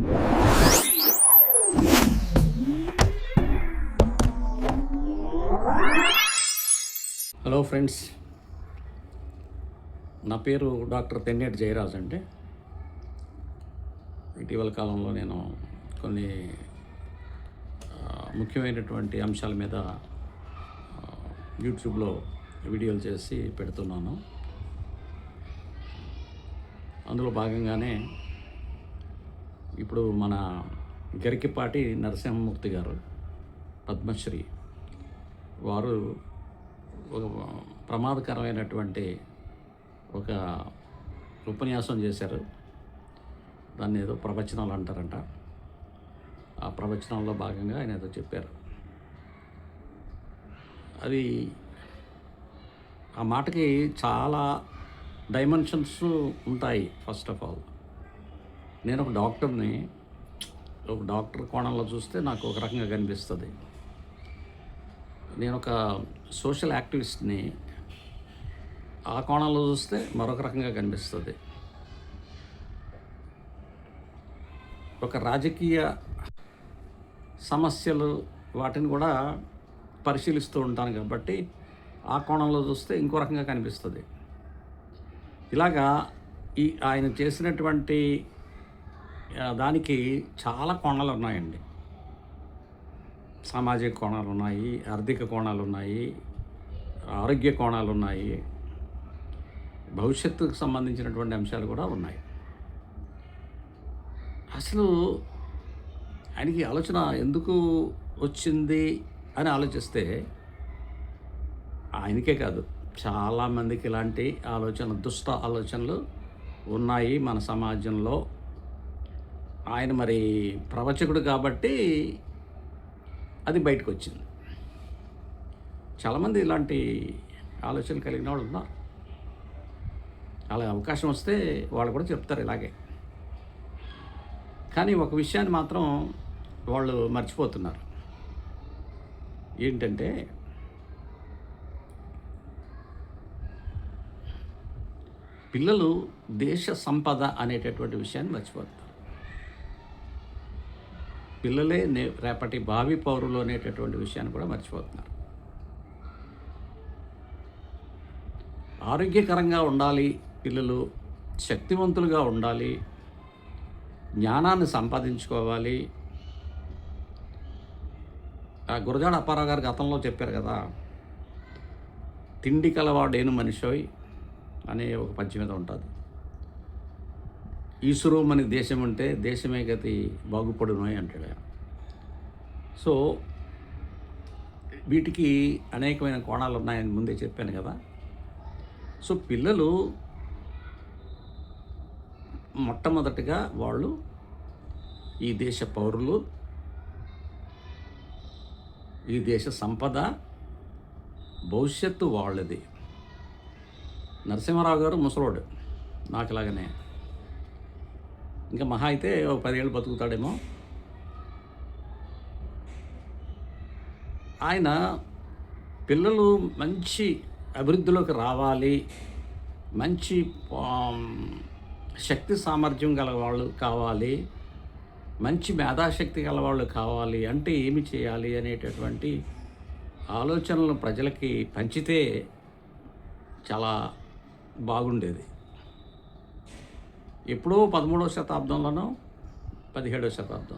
Hello friends, నా పేరు doctor Tenneti Jayaraj అండి. ఇటీవల కాలంలో నేను కొన్ని ముఖ్యమైనటువంటి అంశాల మీద యూట్యూబ్లో వీడియోలు చేసి పెడుతున్నాను. అందులో భాగంగానే ఇప్పుడు మన గరికిపాటి నరసింహమూర్తి గారు, పద్మశ్రీ వారు ఒక ప్రమాదకరమైనటువంటి ఒక ఉపన్యాసం చేశారు. దాన్ని ఏదో ప్రవచనాలు అంటారంట. ఆ ప్రవచనంలో భాగంగా ఆయన ఏదో చెప్పారు. అది ఆ మాటకి చాలా డైమెన్షన్స్ ఉంటాయి. ఫస్ట్ ఆఫ్ ఆల్, నేను ఒక డాక్టర్ని. ఒక డాక్టర్ కోణంలో చూస్తే నాకు ఒక రకంగా కనిపిస్తుంది. నేను ఒక సోషల్ యాక్టివిస్ట్ని. ఆ కోణంలో చూస్తే మరొక రకంగా కనిపిస్తుంది. ఒక రాజకీయ సమస్యలు వాటిని కూడా పరిశీలిస్తూ ఉంటాను కాబట్టి ఆ కోణంలో చూస్తే ఇంకో రకంగా కనిపిస్తుంది. ఇలాగా ఆయన చేసినటువంటి దానికి చాలా కోణాలు ఉన్నాయండి. సామాజిక కోణాలు ఉన్నాయి, ఆర్థిక కోణాలు ఉన్నాయి, ఆరోగ్య కోణాలు ఉన్నాయి, భవిష్యత్తుకు సంబంధించినటువంటి అంశాలు కూడా ఉన్నాయి. అసలు ఆయనకి ఆలోచన ఎందుకు వచ్చింది అని ఆలోచిస్తే, ఆయనకే కాదు చాలామందికి ఇలాంటి దుష్ట ఆలోచనలు ఉన్నాయి మన సమాజంలో. ఆయన మరి ప్రవచకుడు కాబట్టి అది బయటకు వచ్చింది. చాలామంది ఇలాంటి ఆలోచనలు కలిగిన వాళ్ళు ఉన్నారు. అలా అవకాశం వస్తే వాళ్ళు కూడా చెప్తారు ఇలాగే. కానీ ఒక విషయాన్ని మాత్రం వాళ్ళు మర్చిపోతున్నారు. ఏంటంటే, పిల్లలు దేశ సంపద అనేటటువంటి విషయాన్ని మర్చిపోతున్నారు. పిల్లలే రేపటి భావి పౌరులు అనేటటువంటి విషయాన్ని కూడా మర్చిపోతున్నారు. ఆరోగ్యకరంగా ఉండాలి పిల్లలు, శక్తివంతులుగా ఉండాలి, జ్ఞానాన్ని సంపాదించుకోవాలి. గురజాడ అప్పారావు గారు గతంలో చెప్పారు కదా, తిండి కలవాడేను మనిషోయ్ అనే ఒక పద్యం మీద ఉంటుంది. ఈశ్వరమని దేశం ఉంటే దేశమే గతి బాగుపడునోయ్ అంటాడు. సో వీటికి అనేకమైన కోణాలు ఉన్నాయని ముందే చెప్పాను కదా. సో పిల్లలు మొట్టమొదటిగా వాళ్ళు ఈ దేశ పౌరులు, ఈ దేశ సంపద, భవిష్యత్తు వాళ్ళది. నరసింహారావు గారు ముసలోడు, నాకులాగనే. ఇంకా మహా అయితే 10 ఏళ్ళు బతుకుతాడేమో. ఆయన పిల్లలు మంచి అభివృద్ధిలోకి రావాలి, మంచి శక్తి సామర్థ్యం గల వాళ్ళు కావాలి, మంచి మేధాశక్తి గల వాళ్ళు కావాలి అంటే ఏమి చేయాలి అనేటటువంటి ఆలోచనలు ప్రజలకి పంచితే చాలా బాగుండేది. ఎప్పుడో 13వ శతాబ్దంలోనో 17వ శతాబ్దం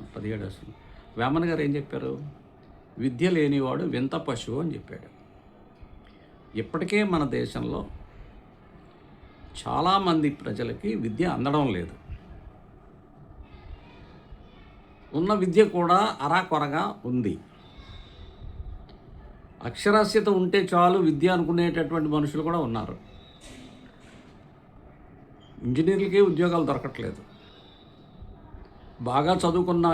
వేమన గారు ఏం చెప్పారు? విద్య లేనివాడు వింత పశువు అని చెప్పాడు. ఇప్పటికే మన దేశంలో చాలామంది ప్రజలకి విద్య అందడం లేదు. ఉన్న విద్య కూడా అరాకొరగా ఉంది. అక్షరాస్యత ఉంటే చాలు విద్య అనుకునేటటువంటి మనుషులు కూడా ఉన్నారు. ఇంజనీర్లకే ఉద్యోగాలు దొరకట్లేదు. బాగా చదువుకున్న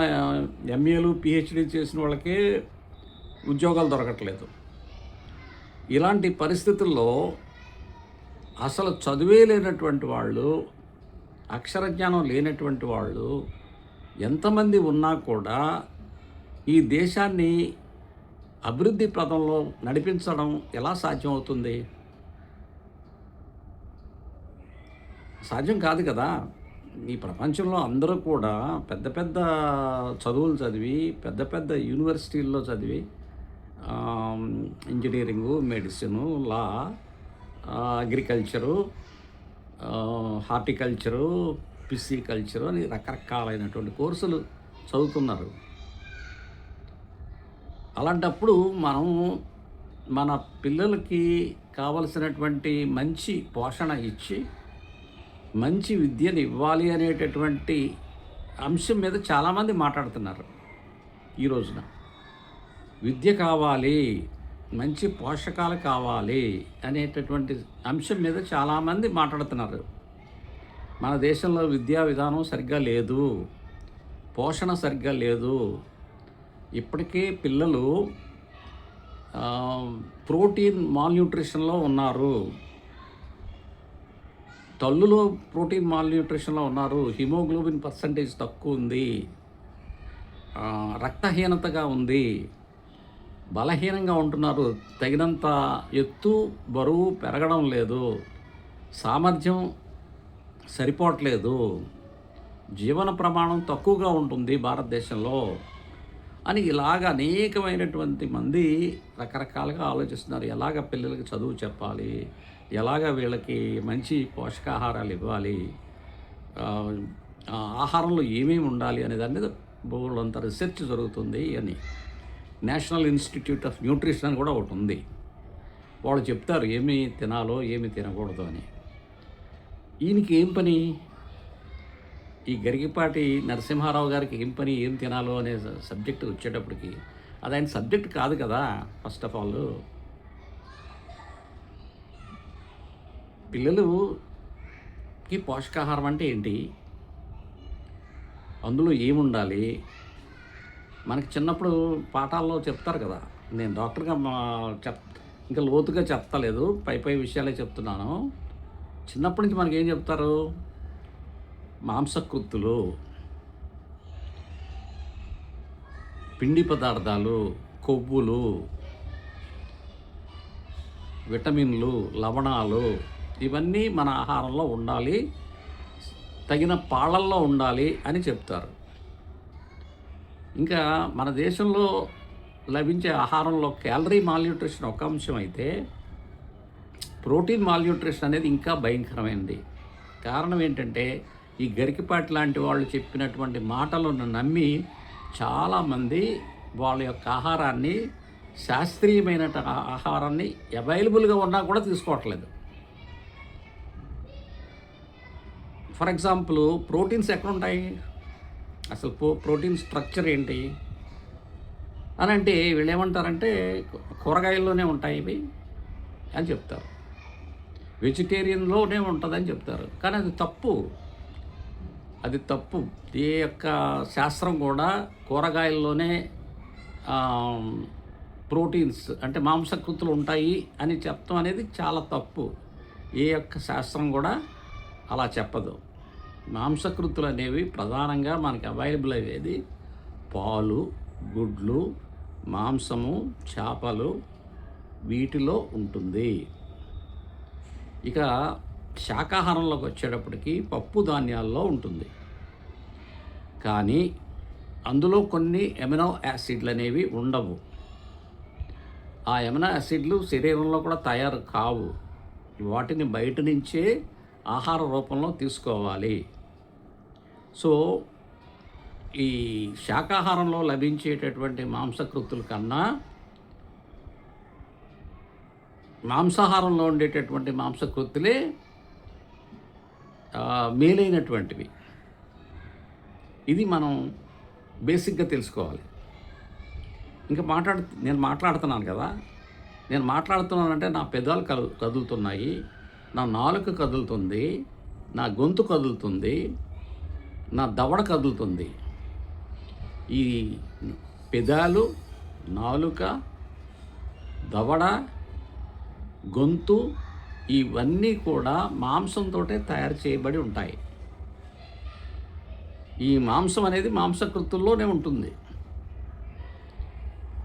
ఎంఏలు పిహెచ్డీ చేసిన వాళ్ళకే ఉద్యోగాలు దొరకట్లేదు. ఇలాంటి పరిస్థితుల్లో అసలు చదువే లేనటువంటి వాళ్ళు, అక్షరజ్ఞానం లేనటువంటి వాళ్ళు ఎంతమంది ఉన్నా కూడా ఈ దేశాన్ని అభివృద్ధి పథంలో నడిపించడం ఎలా సాధ్యమవుతుంది? సాధ్యం కాదు కదా. ఈ ప్రపంచంలో అందరూ కూడా పెద్ద పెద్ద చదువులు చదివి, పెద్ద పెద్ద యూనివర్సిటీల్లో చదివి ఇంజనీరింగు, మెడిసిను, లా, అగ్రికల్చరు, హార్టికల్చరు, పిసికల్చరు అని రకరకాలైనటువంటి కోర్సులు చదువుతున్నారు. అలాంటప్పుడు మనం మన పిల్లలకి కావలసినటువంటి మంచి పోషణ ఇచ్చి, మంచి విద్యను ఇవ్వాలి అనేటటువంటి అంశం మీద చాలామంది మాట్లాడుతున్నారు ఈ రోజున. విద్య కావాలి, మంచి పోషకాలు కావాలి అనేటటువంటి అంశం మీద చాలామంది మాట్లాడుతున్నారు. మన దేశంలో విద్యా విధానం సరిగ్గా లేదు, పోషణ సరిగ్గా లేదు. ఇప్పటికే పిల్లలు ప్రోటీన్ మాల్న్యూట్రిషన్లో ఉన్నారు, తల్లులో ప్రోటీన్ మాల్న్యూట్రిషన్లో ఉన్నారు, హిమోగ్లోబిన్ పర్సంటేజ్ తక్కువ ఉంది, రక్తహీనతగా ఉంది, బలహీనంగా ఉంటున్నారు, తగినంత ఎత్తు బరువు పెరగడం లేదు, సామర్థ్యం సరిపోవట్లేదు, జీవన ప్రమాణం తక్కువగా ఉంటుంది భారతదేశంలో అని ఇలాగ అనేకమైనటువంటి మంది రకరకాలుగా ఆలోచిస్తున్నారు. ఎలాగ పిల్లలకి చదువు చెప్పాలి, ఎలాగ వీళ్ళకి మంచి పోషకాహారాలు ఇవ్వాలి, ఆహారంలో ఏమేమి ఉండాలి అనే దాని మీద బోల్డంత రీసెర్చ్ జరుగుతుంది అని. నేషనల్ ఇన్స్టిట్యూట్ ఆఫ్ న్యూట్రిషన్ అని కూడా ఒకటి ఉంది. వాళ్ళు చెప్తారు ఏమి తినాలో ఏమి తినకూడదు అని. ఈయనకి ఏం పని, ఈ గరిగిపాటి నరసింహారావు గారికి ఏం పని, ఏం తినాలో అనే సబ్జెక్టు వచ్చేటప్పటికి అది ఆయన సబ్జెక్ట్ కాదు కదా. ఫస్ట్ ఆఫ్ ఆల్ పిల్లలకి పోషకాహారం అంటే ఏంటి, అందులో ఏముండాలి, మనకి చిన్నప్పుడు పాఠాల్లో చెప్తారు కదా. నేను డాక్టర్గా ఇంకా లోతుగా చెప్తలేదు, పై విషయాలే చెప్తున్నాను. చిన్నప్పటి నుంచి మనకి ఏం చెప్తారు, మాంసకృత్తులు, పిండి పదార్థాలు, కొవ్వులు, విటమిన్లు, లవణాలు ఇవన్నీ మన ఆహారంలో ఉండాలి, తగిన పాళ్ళల్లో ఉండాలి అని చెప్తారు. ఇంకా మన దేశంలో లభించే ఆహారంలో క్యాలరీ మాల్న్యూట్రిషన్ ఒక అంశం అయితే, ప్రోటీన్ మాల్న్యూట్రిషన్ అనేది ఇంకా భయంకరమైనది. కారణం ఏంటంటే ఈ గరికిపాటి లాంటి వాళ్ళు చెప్పినటువంటి మాటలను నమ్మి చాలామంది వాళ్ళ యొక్క ఆహారాన్ని, శాస్త్రీయమైన ఆహారాన్ని అవైలబుల్గా ఉన్నా కూడా తీసుకోవట్లేదు. ఫర్ ఎగ్జాంపుల్ ప్రోటీన్స్ ఎక్కడుంటాయి, అసలు ప్రోటీన్ స్ట్రక్చర్ ఏంటి అని అంటే వీళ్ళు ఏమంటారంటే కూరగాయల్లోనే ఉంటాయి ఇవి అని చెప్తారు, వెజిటేరియన్లోనే ఉంటుందని చెప్తారు. కానీ అది తప్పు, అది తప్పు. ఏ యొక్క శాస్త్రం కూడా కూరగాయల్లోనే ప్రోటీన్స్ అంటే మాంసకృతులు ఉంటాయి అని చెప్పడం అనేది చాలా తప్పు. ఏ యొక్క శాస్త్రం కూడా అలా చెప్పదు. మాంసకృతులు అనేవి ప్రధానంగా మనకి అవైలబుల్ అయ్యేది పాలు, గుడ్లు, మాంసము, చేపలు, వీటిలో ఉంటుంది. ఇక శాకాహారంలోకి వచ్చేటప్పటికి పప్పు ధాన్యాల్లో ఉంటుంది. కానీ అందులో కొన్ని ఎమినో యాసిడ్లు అనేవి ఉండవు. ఆ ఎమినో యాసిడ్లు శరీరంలో కూడా తయారు కావు. వాటిని బయట నుంచే ఆహార రూపంలో తీసుకోవాలి. సో ఈ శాకాహారంలో లభించేటటువంటి మాంసకృతుల కన్నా మాంసాహారంలో ఉండేటటువంటి మాంసకృతులే మేలైనటువంటివి. ఇది మనం బేసిక్గా తెలుసుకోవాలి. ఇంకా నేను మాట్లాడుతున్నాను కదా, నేను మాట్లాడుతున్నానంటే నా పెదాలు కదులుతున్నాయి, నా నాలుక కదులుతుంది, నా గొంతు కదులుతుంది, నా దవడ కదులుతుంది. ఈ పెదాలు, నాలుక, దవడ, గొంతు ఇవన్నీ కూడా మాంసంతో తయారు చేయబడి ఉంటాయి. ఈ మాంసం అనేది మాంసకృతుల్లోనే ఉంటుంది,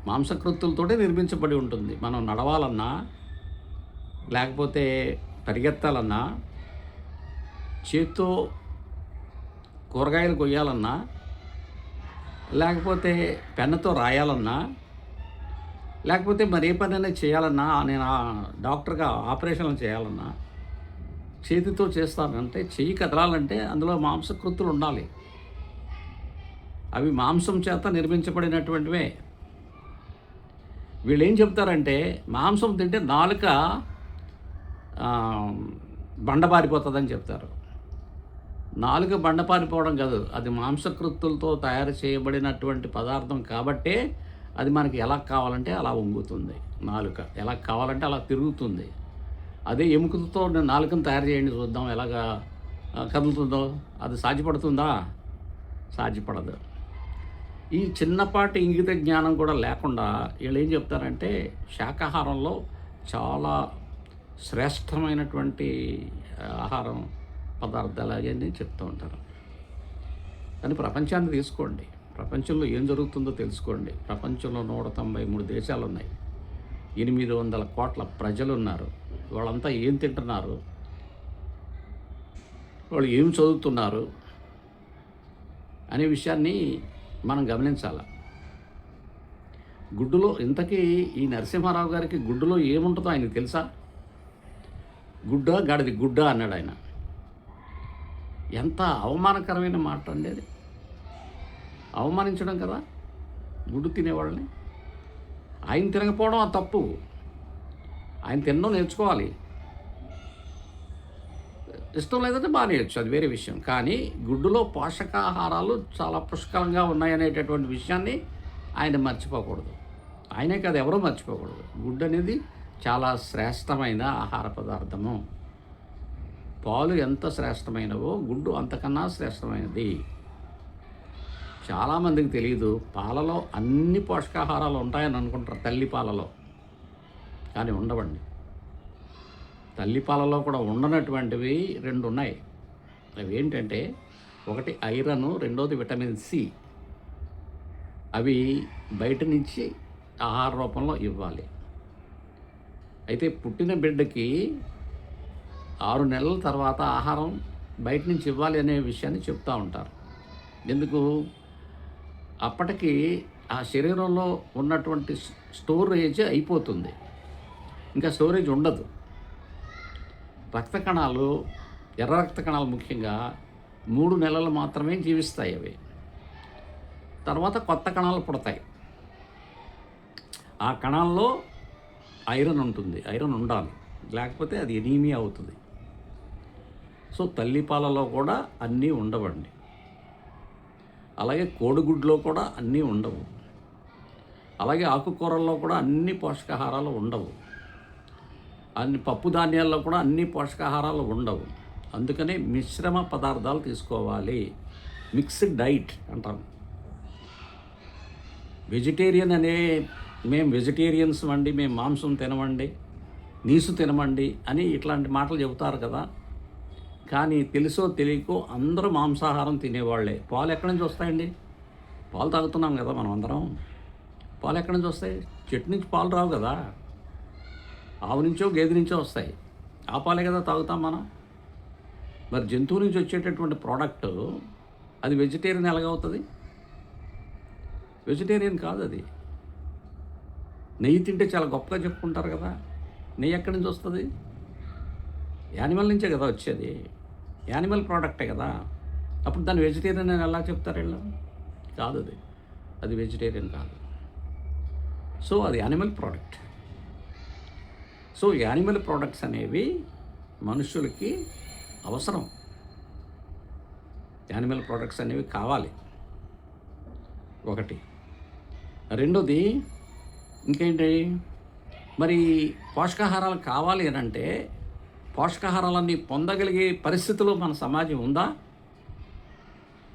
మాంసకృతులతోటే నిర్మించబడి ఉంటుంది. మనం నడవాలన్నా, లేకపోతే పరిగెత్తాలన్నా, చేత్తో కూరగాయలు కొయ్యాలన్నా, లేకపోతే పెన్నుతో రాయాలన్నా, లేకపోతే మరి ఏ పనైనా చేయాలన్నా, నేను డాక్టర్‌గా ఆపరేషన్లు చేయాలన్నా చేతితో చేస్తానంటే, చెయ్యి కదలాలంటే అందులో మాంసకృత్తులు ఉండాలి. అవి మాంసం చేత నిర్మించబడినటువంటివే. వీళ్ళేం చెప్తారంటే మాంసం తింటే నాలుక బండబారిపోతుందని చెప్తారు. నాలుక బండపారిపోవడం కాదు, అది మాంసకృత్తులతో తయారు చేయబడినటువంటి పదార్థం కాబట్టే అది మనకి ఎలా కావాలంటే అలా వంగుతుంది. నాలుక ఎలా కావాలంటే అలా తిరుగుతుంది. అదే ఎముకలతో నాలుకను తయారు చేయండి చూద్దాం ఎలాగా కదులుతుందో. అది సాధ్యపడుతుందా? సాధ్యపడదు. ఈ చిన్నపాటి ఇంగిత జ్ఞానం కూడా లేకుండా వీళ్ళు ఏం చెప్తారంటే శాకాహారంలో చాలా శ్రేష్టమైనటువంటి ఆహారం పదార్థాలు అవన్నీ చెప్తూ ఉంటారు. కానీ ప్రపంచాన్ని తీసుకోండి, ప్రపంచంలో ఏం జరుగుతుందో తెలుసుకోండి. ప్రపంచంలో 193 దేశాలు ఉన్నాయి, 800 కోట్ల ప్రజలు ఉన్నారు. వాళ్ళంతా ఏం తింటున్నారు, వాళ్ళు ఏం చదువుతున్నారు అనే విషయాన్ని మనం గమనించాలి. గుడ్డులో ఇంతకీ ఈ నరసింహారావు గారికి గుడ్డులో ఏముంటుందో ఆయనకు తెలుసా? గుడ్డ గాడిది గుడ్డ అన్నాడు ఆయన. ఎంత అవమానకరమైన మాట అండి అది. అవమానించడం కదా గుడ్డు తినేవాళ్ళని. ఆయన తినకపోవడం ఆ తప్పు. ఆయన తినడం నేర్చుకోవాలి. ఇష్టం లేదంటే మానేయచ్చు, అది వేరే విషయం. కానీ గుడ్డులో పోషకాహారాలు చాలా పుష్కలంగా ఉన్నాయనేటటువంటి విషయాన్ని ఆయన మర్చిపోకూడదు. ఆయనే కాదు, ఎవరూ మర్చిపోకూడదు. గుడ్డు అనేది చాలా శ్రేష్టమైన ఆహార పదార్థము. పాలు ఎంత శ్రేష్టమైనవో గుడ్డు అంతకన్నా శ్రేష్టమైనది. చాలామందికి తెలియదు, పాలలో అన్ని పోషకాహారాలు ఉంటాయని అనుకుంటారు తల్లి పాలలో, కానీ ఉండవండి. తల్లి పాలలో కూడా ఉండనటువంటివి 2 ఉన్నాయి. అవి ఏంటంటే, ఒకటి ఐరన్, రెండోది విటమిన్ సి. అవి బయట నుంచి ఆహార రూపంలో ఇవ్వాలి. అయితే పుట్టిన బిడ్డకి 6 నెలల తర్వాత ఆహారం బయట నుంచి ఇవ్వాలి అనే విషయాన్ని చెప్తూ ఉంటారు. ఎందుకు? అప్పటికి ఆ శరీరంలో ఉన్నటువంటి స్టోరేజ్ అయిపోతుంది, ఇంకా స్టోరేజ్ ఉండదు. రక్త కణాలు, ఎర్ర రక్త కణాలు ముఖ్యంగా 3 నెలలు మాత్రమే జీవిస్తాయి. అవి తర్వాత కొత్త కణాలు పుడతాయి. ఆ కణాల్లో ఐరన్ ఉంటుంది, ఐరన్ ఉండాలి, లేకపోతే అది ఎనీమియా అవుతుంది. సో తల్లిపాలలో కూడా అన్నీ ఉండవండి. అలాగే కోడిగుడ్లో కూడా అన్నీ ఉండవు. అలాగే ఆకుకూరల్లో కూడా అన్ని పోషకాహారాలు ఉండవు. అన్ని పప్పు ధాన్యాల్లో కూడా అన్ని పోషకాహారాలు ఉండవు. అందుకనే మిశ్రమ పదార్థాలు తీసుకోవాలి. మిక్స్డ్ డైట్ అంటాం. వెజిటేరియన్ మేము వెజిటేరియన్స్ అండి, మేము మాంసం తినమండి, నీసు తినమండి అని ఇట్లాంటి మాటలు చెబుతారు కదా. కానీ తెలుసో తెలియకో అందరూ మాంసాహారం తినేవాళ్లే. పాలు ఎక్కడి నుంచి వస్తాయండి? పాలు తాగుతున్నాం కదా మనం అందరం. పాలు ఎక్కడి నుంచి వస్తాయి? చెట్టు నుంచి పాలు రావు కదా, ఆవు నుంచో గేదె నుంచో వస్తాయి. ఆ పాలే కదా తాగుతాం మనం. మరి జంతువు నుంచి వచ్చేటటువంటి ప్రోడక్ట్ అది వెజిటేరియన్ ఎలాగవుతుంది? వెజిటేరియన్ కాదు అది. నెయ్యి తింటే చాలా గొప్పగా చెప్పుకుంటారు కదా. నెయ్యి ఎక్కడి నుంచి వస్తుంది? యానిమల్ నుంచే కదా వచ్చేది. యానిమల్ ప్రోడక్టే కదా. అప్పుడు దాన్ని వెజిటేరియన్ అని ఎలా చెప్తారు వీళ్ళు? కాదు, అది వెజిటేరియన్ కాదు. సో అది animal product. So animal products అనేవి మనుషులకి అవసరం. యానిమల్ ప్రోడక్ట్స్ అనేవి కావాలి, ఒకటి. రెండోది ఇంకేంటి, మరి పోషకాహారాలు కావాలి అని అంటే పోషకాహారాలన్నీ పొందగలిగే పరిస్థితులు మన సమాజం ఉందా?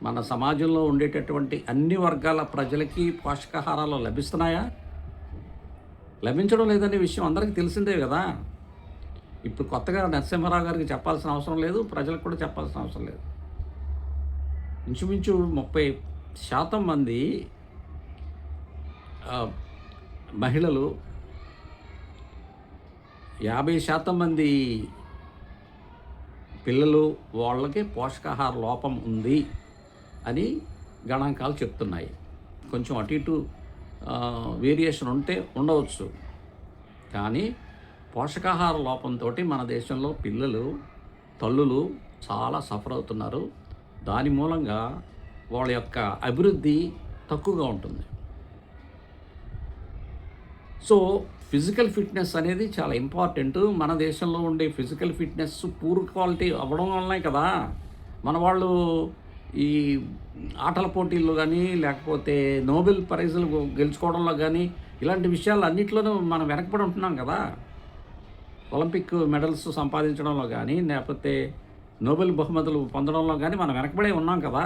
మన సమాజంలో ఉండేటటువంటి అన్ని వర్గాల ప్రజలకి పోషకాహారాలు లభిస్తున్నాయా? లభించడం లేదనే విషయం అందరికీ తెలిసిందే కదా. ఇప్పుడు కొత్తగా నరసింహారావు గారికి చెప్పాల్సిన అవసరం లేదు, ప్రజలకు కూడా చెప్పాల్సిన అవసరం లేదు. ఇంచుమించు 30% మంది మహిళలు, 50% మంది పిల్లలు వాళ్ళకి పోషకాహార లోపం ఉంది అని గణాంకాలు చెప్తున్నాయి. కొంచెం అటు ఇటు వేరియేషన్ ఉంటే ఉండవచ్చు. కానీ పోషకాహార లోపంతో మన దేశంలో పిల్లలు, తల్లులు చాలా సఫర్ అవుతున్నారు. దాని మూలంగా వాళ్ళ యొక్క అభివృద్ధి తక్కువగా ఉంటుంది. సో ఫిజికల్ ఫిట్నెస్ అనేది చాలా ఇంపార్టెంట్. మన దేశంలో ఉండే ఫిజికల్ ఫిట్నెస్ పూర్ క్వాలిటీ అవ్వడం వల్లనే కదా మన వాళ్ళు ఈ ఆటల పోటీల్లో కానీ, లేకపోతే నోబెల్ ప్రైజులు గెలుచుకోవడంలో కానీ, ఇలాంటి విషయాలు అన్నింటిలోనూ మనం వెనకబడి ఉంటున్నాం కదా. ఒలింపిక్ మెడల్స్ సంపాదించడంలో కానీ, లేకపోతే నోబెల్ బహుమతులు పొందడంలో కానీ మనం వెనకబడే ఉన్నాం కదా.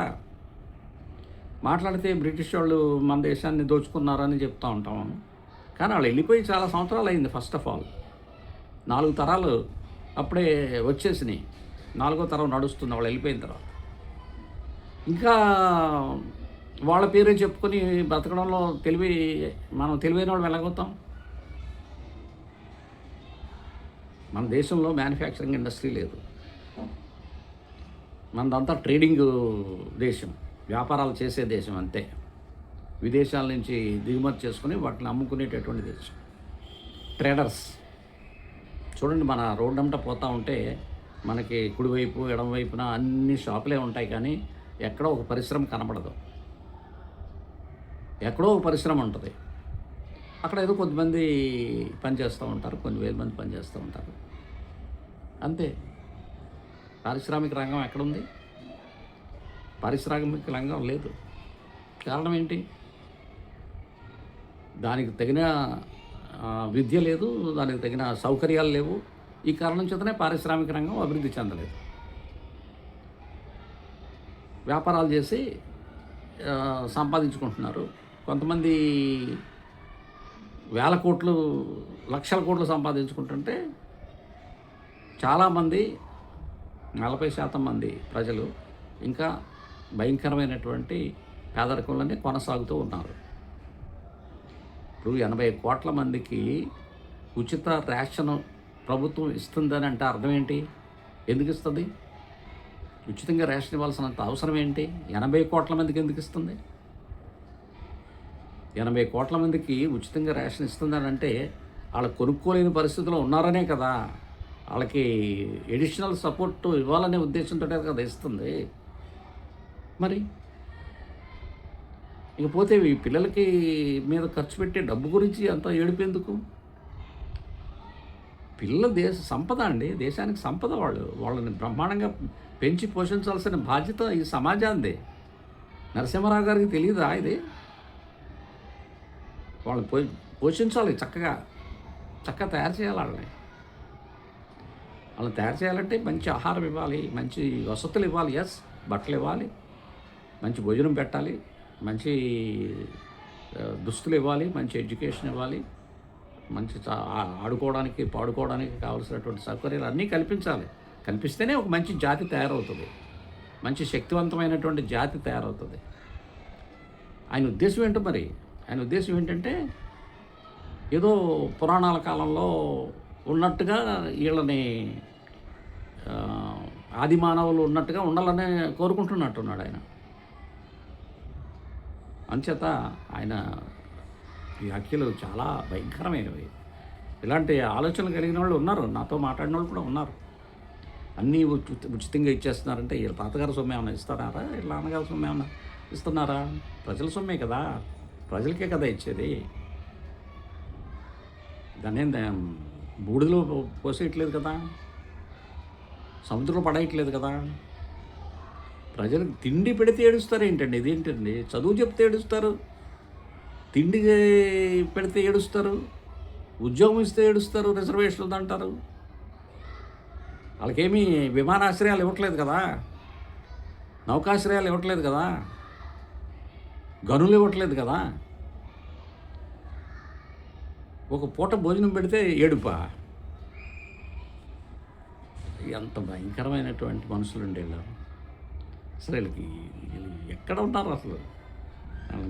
మాట్లాడితే బ్రిటిష్ వాళ్ళు మన దేశాన్ని దోచుకున్నారని చెప్తూ ఉంటాం. కానీ వాళ్ళు వెళ్ళిపోయి చాలా సంవత్సరాలు అయింది. ఫస్ట్ ఆఫ్ ఆల్ 4 తరాలు అప్పుడే వచ్చేసినాయి. 4వ తరం నడుస్తుంది వాళ్ళు వెళ్ళిపోయిన తర్వాత. ఇంకా వాళ్ళ పేరే చెప్పుకొని బతకడంలో మనం తెలివైన వాళ్ళు ఎలాగవుతాం? మన దేశంలో మ్యానుఫ్యాక్చరింగ్ ఇండస్ట్రీ లేదు. మనదంతా ట్రేడింగ్ దేశం, వ్యాపారాలు చేసే దేశం అంతే. విదేశాల నుంచి దిగుమతి చేసుకుని వాటిని అమ్ముకునేటటువంటి దేశం. ట్రేడర్స్ చూడండి, మన రోడ్డంతా పోతూ ఉంటే మనకి కుడివైపు ఎడమవైపున అన్ని షాపులే ఉంటాయి, కానీ ఎక్కడో ఒక పరిశ్రమ కనబడదు. ఎక్కడో ఒక పరిశ్రమ ఉంటుంది. అక్కడ ఏదో కొద్దిమంది పనిచేస్తూ ఉంటారు, కొన్ని వేల మంది పనిచేస్తూ ఉంటారు, అంతే. పారిశ్రామిక రంగం ఎక్కడుంది? పారిశ్రామిక రంగం లేదు. కారణం ఏంటి? దానికి తగిన విద్య లేదు, దానికి తగిన సౌకర్యాలు లేవు. ఈ కారణం చేతనే పారిశ్రామిక రంగం అభివృద్ధి చెందలేదు. వ్యాపారాలు చేసి సంపాదించుకుంటున్నారు. కొంతమంది వేల కోట్లు, లక్షల కోట్లు సంపాదించుకుంటుంటే చాలామంది 40% మంది ప్రజలు ఇంకా భయంకరమైనటువంటి పేదరికంలోనే కొనసాగుతూ ఉన్నారు. ఇప్పుడు 80 కోట్ల మందికి ఉచిత రేషన్ ప్రభుత్వం ఇస్తుందని అంటే అర్థం ఏంటి? ఎందుకు ఇస్తుంది? ఉచితంగా రేషన్ ఇవ్వాల్సినంత అవసరం ఏంటి? 80 కోట్ల మందికి ఎందుకు ఇస్తుంది? 80 కోట్ల మందికి ఉచితంగా రేషన్ ఇస్తుందని అంటే వాళ్ళు కొనుక్కోలేని పరిస్థితిలో ఉన్నారనే కదా. వాళ్ళకి ఎడిషనల్ సపోర్ట్ ఇవ్వాలనే ఉద్దేశంతో కదా ఇస్తుంది. మరి ఇకపోతే ఈ పిల్లలకి మీద ఖర్చు పెట్టే డబ్బు గురించి అంత ఏడుపెందుకు? పిల్లల సంపద అండి, దేశానికి సంపద. వాళ్ళని బ్రహ్మాండంగా పెంచి పోషించాల్సిన బాధ్యత ఈ సమాజానిదే. నరసింహారావు గారికి తెలియదా ఇది? వాళ్ళని పోషించాలి, చక్కగా తయారు చేయాలి. వాళ్ళని తయారు చేయాలంటే మంచి ఆహారం ఇవ్వాలి, మంచి వసతులు ఇవ్వాలి, బట్టలు ఇవ్వాలి, మంచి భోజనం పెట్టాలి, మంచి దుస్తులు ఇవ్వాలి, మంచి ఎడ్యుకేషన్ ఇవ్వాలి, మంచి ఆడుకోవడానికి పాడుకోవడానికి కావాల్సినటువంటి సౌకర్యాలు అన్నీ కల్పించాలి. కల్పిస్తేనే ఒక మంచి జాతి తయారవుతుంది, మంచి శక్తివంతమైనటువంటి జాతి తయారవుతుంది. ఆయన ఉద్దేశం ఏంటో మరి? ఆయన ఉద్దేశం ఏంటంటే ఏదో పురాణాల కాలంలో ఉన్నట్టుగా వీళ్ళని ఆది మానవులు ఉన్నట్టుగా ఉండాలనే కోరుకుంటున్నట్టున్నాడు ఆయన. అంచేత ఆయన వ్యాఖ్యలు చాలా భయంకరమైనవి. ఇలాంటి ఆలోచనలు కలిగిన వాళ్ళు ఉన్నారు, నాతో మాట్లాడిన వాళ్ళు కూడా ఉన్నారు. అన్నీ ఉచితంగా ఇచ్చేస్తున్నారంటే వీళ్ళ తాతగారి సొమ్ము ఏమైనా ఇస్తున్నారా? వీళ్ళ నాన్నగారి సొమ్ము ఏమైనా ఇస్తున్నారా? ప్రజల సొమ్మే కదా, ప్రజలకే కదా ఇచ్చేది. దాన్ని బూడిదలో పోసేయట్లేదు కదా, సముద్రంలో పడేయట్లేదు కదా. ప్రజలకు తిండి పెడితే ఏడుస్తారు ఏంటండి? ఇదేంటండి? చదువు చెప్తే ఏడుస్తారు, తిండి పెడితే ఏడుస్తారు, ఉద్యోగం ఇస్తే ఏడుస్తారు, రిజర్వేషన్లు అంటారు. వాళ్ళకేమీ విమానాశ్రయాలు ఇవ్వట్లేదు కదా, నౌకాశ్రయాలు ఇవ్వట్లేదు కదా, గనులు ఇవ్వట్లేదు కదా. ఒక పూట భోజనం పెడితే ఏడుపా? ఎంత భయంకరమైనటువంటి మనుషులు ఉండేళ్ళు అసలు. వీళ్ళకి ఎక్కడ ఉంటారు అసలు?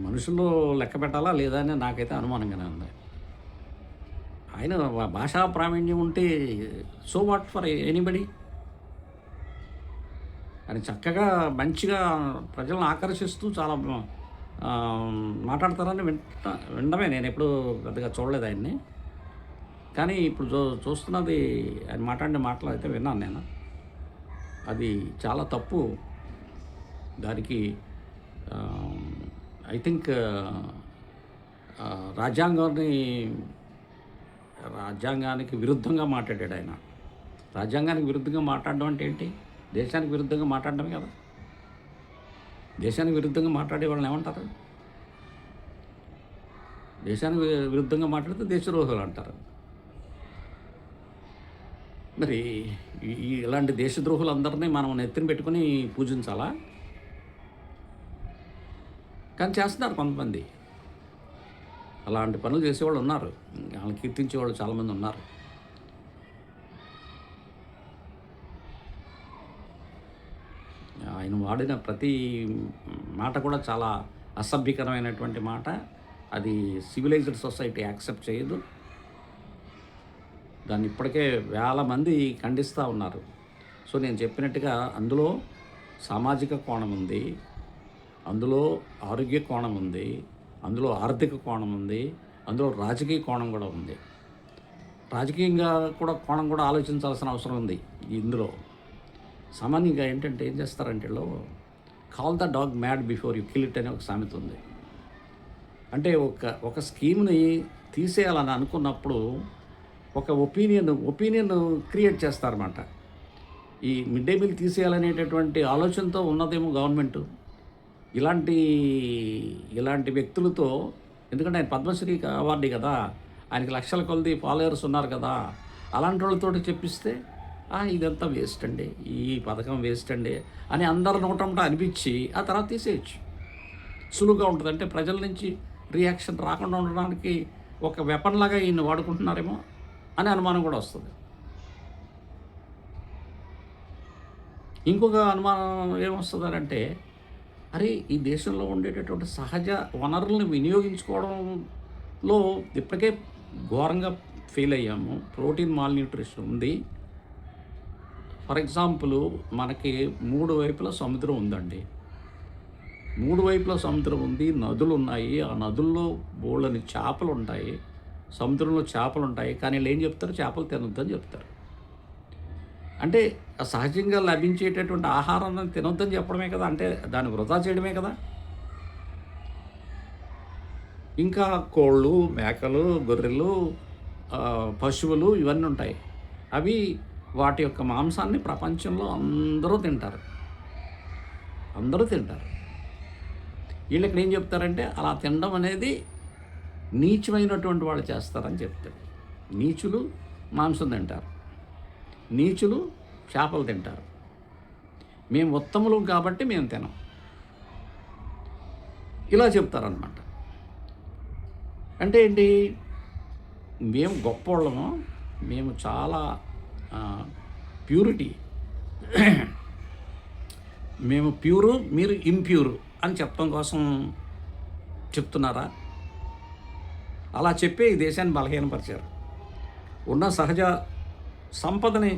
మనుషుల్లో లెక్క పెట్టాలా లేదా అని నాకైతే అనుమానంగానే ఉంది. ఆయన భాషా ప్రావీణ్యం ఉంటే సో వాట్ ఫర్ ఎనీబడి. ఆయన చక్కగా మంచిగా ప్రజలను ఆకర్షిస్తూ చాలా ఆ, మాట్లాడతారని వినడమే. నేను ఎప్పుడు పెద్దగా చూడలేదు ఆయన్ని. కానీ ఇప్పుడు చూస్తున్నది ఆయన మాట్లాడిన మాటలు అయితే విన్నాను నేను. అది చాలా తప్పు. దానికి ఐ థింక్ రాజ్యాంగాన్ని రాజ్యాంగానికి విరుద్ధంగా మాట్లాడాడు ఆయన. రాజ్యాంగానికి విరుద్ధంగా మాట్లాడడం అంటే ఏంటి? దేశానికి విరుద్ధంగా మాట్లాడడమే కదా. దేశానికి విరుద్ధంగా మాట్లాడే వాళ్ళని ఏమంటారు? దేశానికి విరుద్ధంగా మాట్లాడితే దేశద్రోహులు అంటారు. మరి ఇలాంటి దేశద్రోహులందరినీ మనం నెత్తిన పెట్టుకుని పూజించాలా? కానీ చేస్తున్నారు కొంతమంది. అలాంటి పనులు చేసేవాళ్ళు ఉన్నారు. వాళ్ళని కీర్తించేవాళ్ళు చాలామంది ఉన్నారు. ఆయన వాడిన ప్రతి మాట కూడా చాలా అసభ్యకరమైనటువంటి మాట. అది సివిలైజ్డ్ సొసైటీ యాక్సెప్ట్ చేయదు. దాన్ని ఇప్పటికే వేల మంది ఖండిస్తూ ఉన్నారు. సో నేను చెప్పినట్టుగా అందులో సామాజిక కోణం ఉంది, అందులో ఆరోగ్య కోణం ఉంది, అందులో ఆర్థిక కోణం ఉంది, అందులో రాజకీయ కోణం కూడా ఉంది. రాజకీయంగా కూడా కోణం కూడా ఆలోచించాల్సిన అవసరం ఉంది ఇందులో. సామాన్యంగా ఏంటంటే ఏం చేస్తారంటే call the dog mad before you kill it అనే ఒక సామెత ఉంది. అంటే ఒక స్కీమ్ని తీసేయాలని అనుకున్నప్పుడు ఒక ఒపీనియన్ క్రియేట్ చేస్తారన్నమాట. ఈ మిడ్ డే మీల్ తీసేయాలనేటటువంటి ఆలోచనతో ఉన్నదేమో గవర్నమెంటు. ఇలాంటి వ్యక్తులతో, ఎందుకంటే ఆయన పద్మశ్రీ అవార్డు కదా, ఆయనకి లక్షల కొలది ఫాలోవర్స్ ఉన్నారు కదా, అలాంటి వాళ్ళతో చెప్పిస్తే ఇదంతా వేస్ట్ అండి, ఈ పథకం వేస్ట్ అండి అని అందరు నోటంట అనిపించి ఆ తర్వాత తీసేయచ్చు. సులువుగా ఉంటుంది. అంటే ప్రజల నుంచి రియాక్షన్ రాకుండా ఉండడానికి ఒక వెపన్ లాగా ఈయన వాడుకుంటున్నారేమో అని అనుమానం కూడా వస్తుంది. ఇంకొక అనుమానం ఏమొస్తుందంటే, అరే ఈ దేశంలో ఉండేటటువంటి సహజ వనరులను వినియోగించుకోవడంలో ఇప్పటికే ఘోరంగా ఫెయిల్ అయ్యాము. ప్రోటీన్ మాల్న్యూట్రిషన్ ఉంది. ఫర్ ఎగ్జాంపుల్ మనకి 3 వైపుల సముద్రం ఉందండి. 3 వైపుల సముద్రం ఉంది, నదులు ఉన్నాయి. ఆ నదుల్లో బోళ్ళని చేపలు ఉంటాయి, సముద్రంలో చేపలు ఉంటాయి. కానీ వీళ్ళు ఏం చెప్తారు? చేపలు తినొద్దని చెప్తారు. అంటే సహజంగా లభించేటటువంటి ఆహారాన్ని తినొద్దని చెప్పడమే కదా, అంటే దాన్ని వృధా చేయడమే కదా. ఇంకా కోళ్ళు, మేకలు, గొర్రెలు, పశువులు ఇవన్నీ ఉంటాయి. అవి వాటి యొక్క మాంసాన్ని ప్రపంచంలో అందరూ తింటారు. వీళ్ళు ఇక్కడ ఏం చెప్తారంటే అలా తినడం అనేది నీచమైనటువంటి వాళ్ళు చేస్తారని చెప్తారు. నీచులు మాంసం తింటారు, నీచులు చేపలు తింటారు. మేము ఉత్తములు కాబట్టి మేము తినం, ఇలా చెప్తారనమాట. అంటే ఏంటి? మేము గొప్పవాళ్ళము, మేము చాలా ప్యూరిటీ, మేము ప్యూరు, మీరు ఇంప్యూరు అని చెప్పడం కోసం చెప్తున్నారా? అలా చెప్పే ఈ దేశాన్ని బలహీనపరిచారు. ఉన్న సహజ సంపదని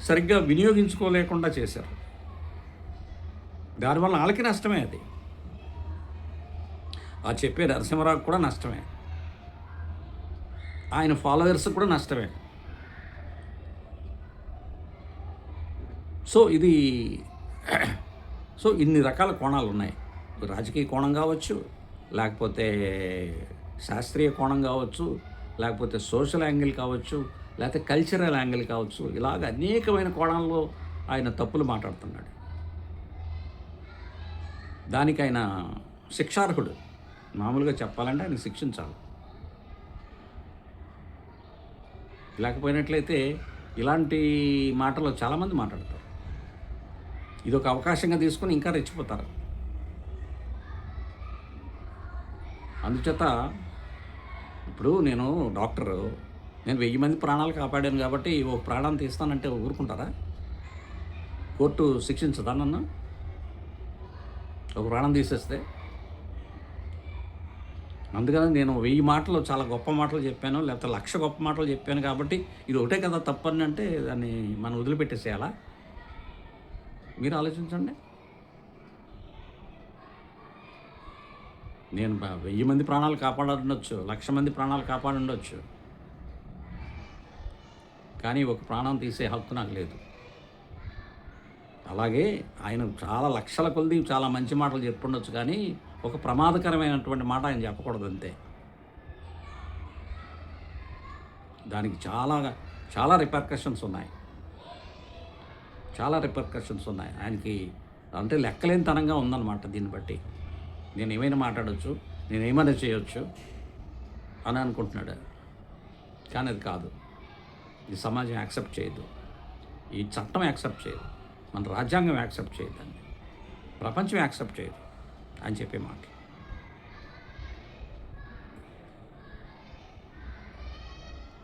సరిగ్గా వినియోగించుకోలేకుండా చేశారు. దానివల్ల వాళ్ళకి నష్టమే. అది ఆ చెప్పే నరసింహరావు కూడా నష్టమే, ఆయన ఫాలోవర్స్ కూడా నష్టమే. సో ఇన్ని రకాల కోణాలు ఉన్నాయి. రాజకీయ కోణం కావచ్చు, లేకపోతే శాస్త్రీయ కోణం కావచ్చు, లేకపోతే సోషల్ యాంగిల్ కావచ్చు, లేకపోతే కల్చరల్ యాంగిల్ కావచ్చు. ఇలాగ అనేకమైన కోణాల్లో ఆయన తప్పులు మాట్లాడుతున్నాడు. దానికి ఆయన శిక్షార్హుడు. మామూలుగా చెప్పాలంటే ఆయన శిక్షించాలి. లేకపోయినట్లయితే ఇలాంటి మాటలు చాలామంది మాట్లాడతారు. ఇది ఒక అవకాశంగా తీసుకొని ఇంకా రెచ్చిపోతారు. అందుచేత ఇప్పుడు నేను డాక్టరు, నేను 1000 మంది ప్రాణాలు కాపాడాను కాబట్టి ఒక ప్రాణాన్ని తీస్తానంటే ఊరుకుంటారా? కోర్టు శిక్షించదా నన్ను ఒక ప్రాణం తీసేస్తే? అందుకని నేను 1000 మాటలు, చాలా గొప్ప మాటలు చెప్పాను, లేకపోతే 1,00,000 గొప్ప మాటలు చెప్పాను కాబట్టి ఇది ఒకటే కదా తప్పని అంటే దాన్ని మనం వదిలిపెట్టేసేయాలా? మీరు ఆలోచించండి. నేను 1000 మంది ప్రాణాలు కాపాడుండొచ్చు, 1,00,000 మంది ప్రాణాలు కాపాడుండొచ్చు. కానీ ఒక ప్రాణం తీసే హక్కు నాకు లేదు. అలాగే ఆయన చాలా లక్షల కొలది చాలా మంచి మాటలు చెప్పుండొచ్చు, కానీ ఒక ప్రమాదకరమైనటువంటి మాట ఆయన చెప్పకూడదు అంతే. దానికి చాలా రిపర్కషన్స్ ఉన్నాయి. ఆయనకి అంటే లెక్కలేనితనంగా ఉందన్నమాట. దీన్ని బట్టి నేను ఏమైనా మాట్లాడవచ్చు, నేను ఏమైనా చేయొచ్చు అని అనుకుంటున్నాడు. కానీ అది కాదు. ఈ సమాజం యాక్సెప్ట్ చేయదు, ఈ చట్టం యాక్సెప్ట్ చేయదు, మన రాజ్యాంగం యాక్సెప్ట్ చేయదండి, ప్రపంచం యాక్సెప్ట్ చేయదు అని చెప్పే మాట.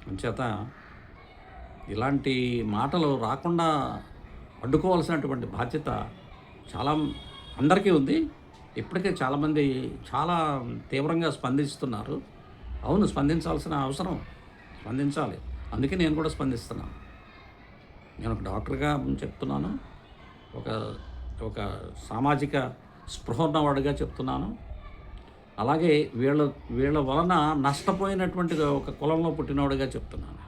అంచేత ఇలాంటి మాటలు రాకుండా అడ్డుకోవాల్సినటువంటి బాధ్యత అందరికీ ఉంది. ఇప్పటికే చాలామంది చాలా తీవ్రంగా స్పందిస్తున్నారు. అవును, స్పందించాల్సిన అవసరం, స్పందించాలి. అందుకే నేను కూడా స్పందిస్తున్నాను. నేను ఒక డాక్టర్గా చెప్తున్నాను, ఒక సామాజిక స్పృహ ఉన్నవాడిగా చెప్తున్నాను. అలాగే వీళ్ళ వలన నష్టపోయినటువంటి ఒక కులంలో పుట్టినవాడిగా చెప్తున్నాను.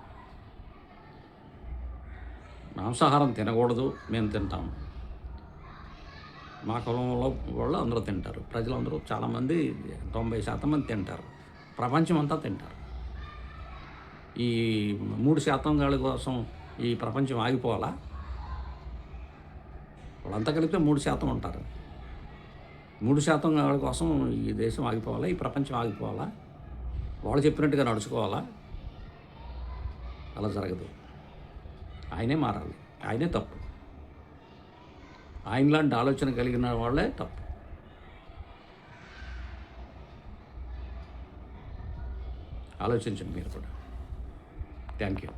మాంసాహారం తినకూడదు, మేము తింటాము. మా కులంలో వాళ్ళు అందరూ తింటారు, ప్రజలందరూ చాలామంది 90% మంది తింటారు, ప్రపంచం అంతా తింటారు. ఈ 3% వాళ్ళ కోసం ఈ ప్రపంచం ఆగిపోవాలా? వాళ్ళంతా కలిపితే 3% ఉంటారు. 3% వాళ్ళ కోసం ఈ దేశం ఆగిపోవాలా, ఈ ప్రపంచం ఆగిపోవాలా? వాళ్ళు చెప్పినట్టుగా నడుచుకోవాలా? అలా జరగదు. ఆయనే మారాలి, ఆయనే తప్పు. ఆయనలాంటి ఆలోచన కలిగిన వాళ్ళే తప్పు. ఆలోచించండి మీరు కూడా. Thank you.